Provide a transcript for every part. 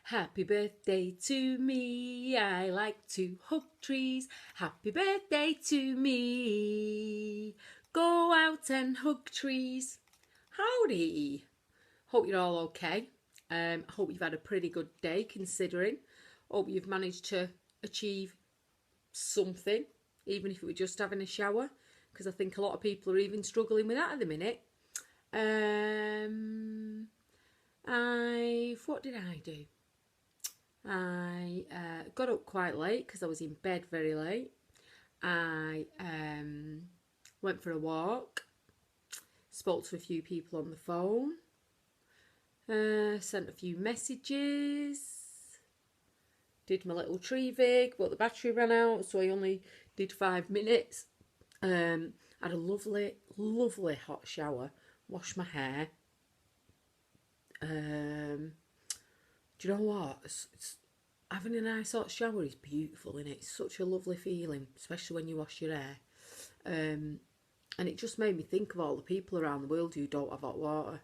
Happy birthday to me, I like to hug trees. Happy birthday to me, go out and hug trees. Howdy! Hope you're all okay. Hope you've had a pretty good day considering. Hope you've managed to achieve something, even if it were just having a shower, because I think a lot of people are even struggling with that at the minute. What did I do? I got up quite late because I was in bed very late. I went for a walk, spoke to a few people on the phone, sent a few messages, did my little tree vig, but the battery ran out, so I only did 5 minutes. Had a lovely, lovely hot shower, washed my hair. Do you know what? Having a nice hot shower is beautiful, isn't it? It's such a lovely feeling, especially when you wash your hair. And it just made me think of all the people around the world who don't have hot water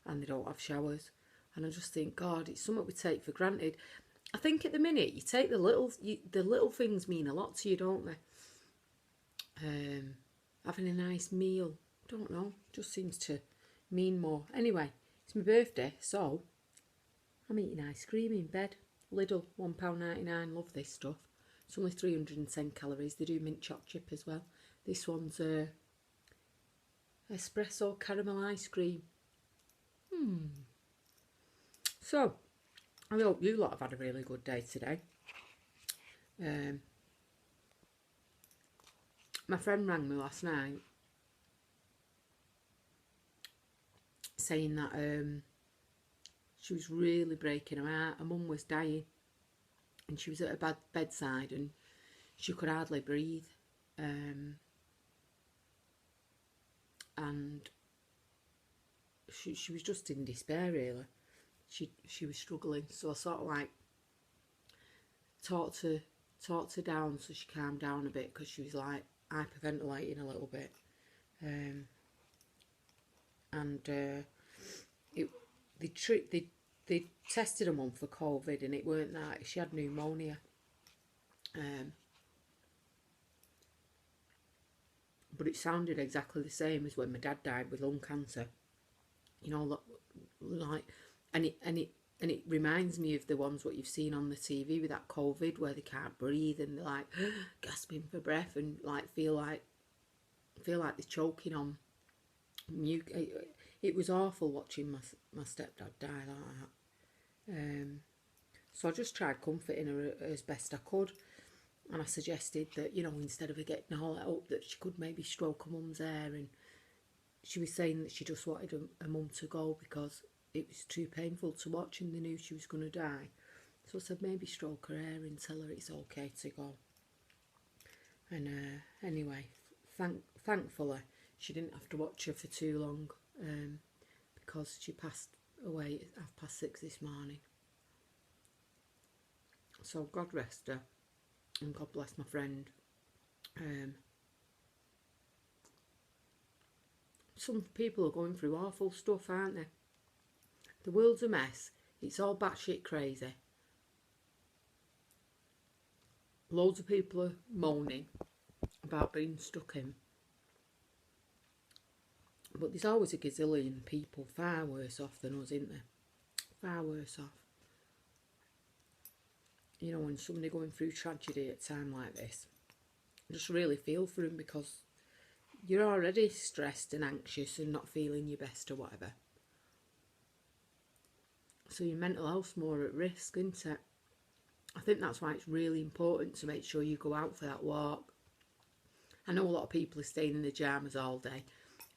and they don't have showers. And I just think, God, it's something we take for granted. I think at the minute you take the little things mean a lot to you, don't they? Having a nice meal, don't know, just seems to mean more. Anyway, it's my birthday, so I'm eating ice cream in bed. Lidl, £1.99. Love this stuff. It's only 310 calories. They do mint choc chip as well. This one's espresso caramel ice cream. So, I hope you lot have had a really good day today. My friend rang me last night saying that she was really breaking her heart. Her mum was dying and she was at her bedside and she could hardly breathe. And she was just in despair, really. She was struggling, so I sort of like talked her down so she calmed down a bit, because she was like hyperventilating a little bit. They tested her mum for COVID and it weren't that. She had pneumonia. But it sounded exactly the same as when my dad died with lung cancer. You know, like, and it reminds me of the ones what you've seen on the TV with that COVID, where they can't breathe and they're like gasping for breath and like feel like they're choking on mucus. It was awful watching my stepdad die like that. So I just tried comforting her as best I could, and I suggested that, you know, instead of her getting all that up, that she could maybe stroke her mum's hair. And she was saying that she just wanted her mum to go because it was too painful to watch and they knew she was going to die. So I said maybe stroke her hair and tell her it's okay to go. And anyway, thankfully she didn't have to watch her for too long, because she passed away at 6:30 this morning. So God rest her and God bless my friend. Some people are going through awful stuff, aren't they? The world's a mess. It's all batshit crazy. Loads of people are moaning about being stuck in. But there's always a gazillion people far worse off than us, isn't there? Far worse off. You know, when somebody going through tragedy at a time like this, I just really feel for them, because you're already stressed and anxious and not feeling your best or whatever. So your mental health's more at risk, isn't it? I think that's why it's really important to make sure you go out for that walk. I know a lot of people are staying in the pyjamas all day,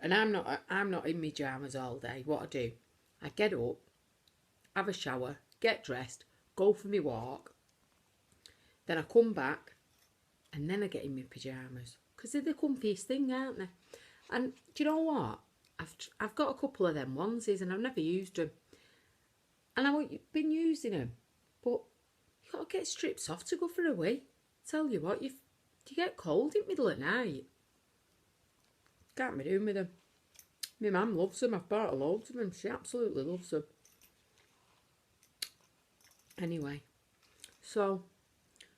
and I'm not in my pyjamas all day. What I do, I get up, have a shower, get dressed, go for my walk, then I come back, and then I get in my pyjamas, because they're the comfiest thing, aren't they? And do you know what? I've got a couple of them onesies and I've never used them, and I've been using them, but you got to get strips off to go for a wee. Tell you what, you get cold in the middle of the night. Can't be doing with them. My mum loves them. I've bought her loads of them. She absolutely loves them. Anyway, so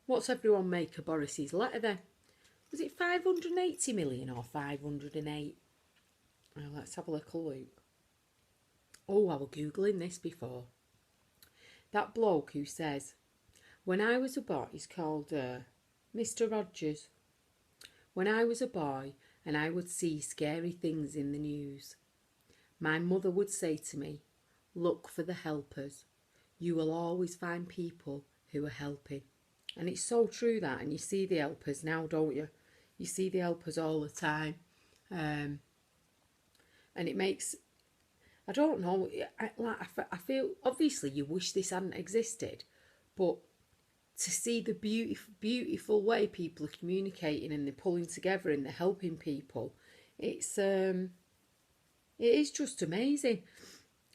what's everyone make of Boris's letter then? Was it 580 million or 508? Well, let's have a little look. Oh, I was Googling this before. That bloke who says, when I was a boy, he's called Mr. Rogers. When I was a boy and I would see scary things in the news, my mother would say to me, look for the helpers. You will always find people who are helping. And it's so true that, and you see the helpers now, don't you? You see the helpers all the time. And it makes, I don't know, I feel, obviously you wish this hadn't existed, but to see the beautiful way people are communicating and they're pulling together and they're helping people, it is just amazing.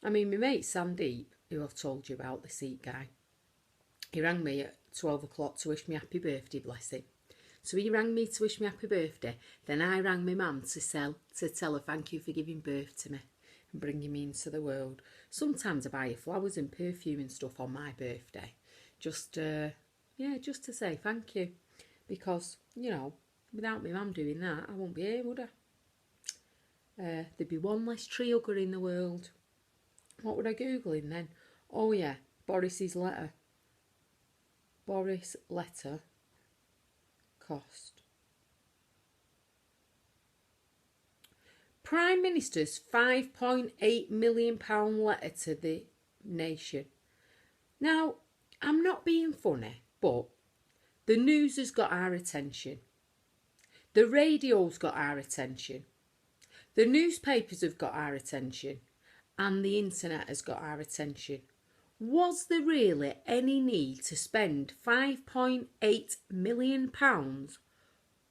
I mean, my mate Sandeep, who I've told you about, the Sikh guy, he rang me at 12 o'clock to wish me happy birthday, bless him. So he rang me to wish me happy birthday. Then I rang my mum to tell her thank you for giving birth to me and bringing me into the world. Sometimes I buy her flowers and perfume and stuff on my birthday. Just to say thank you. Because, you know, without my mum doing that, I won't be here, would I? There'd be one less tree hugger in the world. What would I Googling then? Oh yeah, Boris's letter. Boris letter cost. Prime Minister's £5.8 million letter to the nation. Now, I'm not being funny, but the news has got our attention. The radio's got our attention. The newspapers have got our attention. And the internet has got our attention. Was there really any need to spend £5.8 million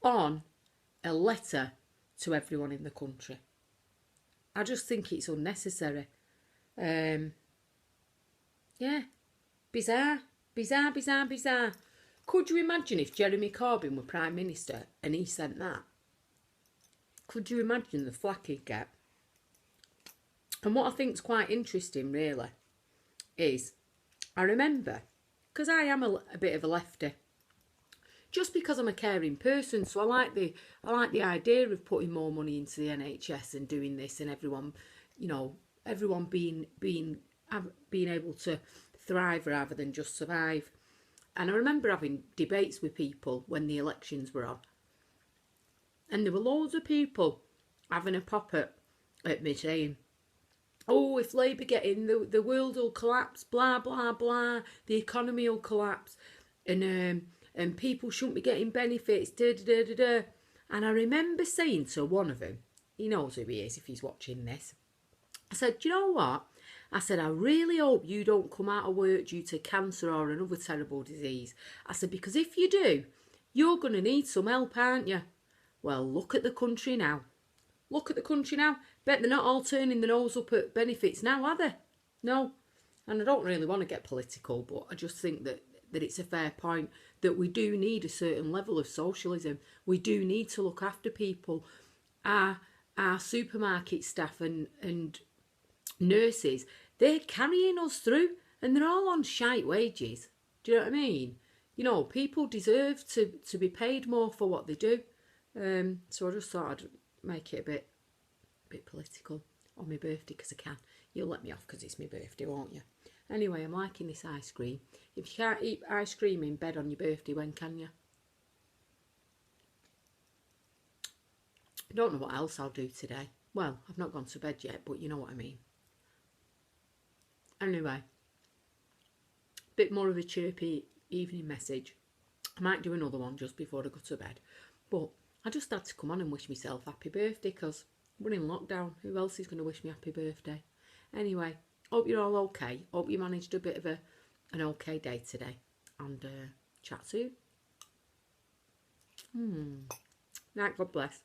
on a letter to everyone in the country? I just think it's unnecessary. Yeah, bizarre. Could you imagine if Jeremy Corbyn were Prime Minister and he sent that? Could you imagine the flack he'd get? And what I think's quite interesting, really, is I remember, because I am a bit of a lefty, just because I'm a caring person, so I like the idea of putting more money into the NHS and doing this, and everyone, you know, everyone being able to thrive rather than just survive. And I remember having debates with people when the elections were on, and there were loads of people having a pop at me saying, oh, if Labour get in, the world will collapse, blah, blah, blah, the economy will collapse, and people shouldn't be getting benefits, da, da, da, da, da. And I remember saying to one of them, he knows who he is if he's watching this, I said, do you know what? I said, I really hope you don't come out of work due to cancer or another terrible disease. I said, because if you do, you're going to need some help, aren't you? Well, look at the country now. Look at the country now. Bet they're not all turning the nose up at benefits now, are they? No. And I don't really want to get political, but I just think that it's a fair point that we do need a certain level of socialism. We do need to look after people. Our supermarket staff and nurses, they're carrying us through, and they're all on shite wages. Do you know what I mean? You know, people deserve to be paid more for what they do. So I just thought I'd make it a bit political on my birthday because I can. You'll let me off because it's my birthday, won't you? Anyway, I'm liking this ice cream. If you can't eat ice cream in bed on your birthday, when can you? I don't know what else I'll do today. Well, I've not gone to bed yet, but you know what I mean. Anyway, bit more of a chirpy evening message. I might do another one just before I go to bed. But I just had to come on and wish myself happy birthday because we're in lockdown. Who else is going to wish me happy birthday? Anyway, hope you're all okay. Hope you managed a bit of an okay day today. And chat soon. Night, God bless.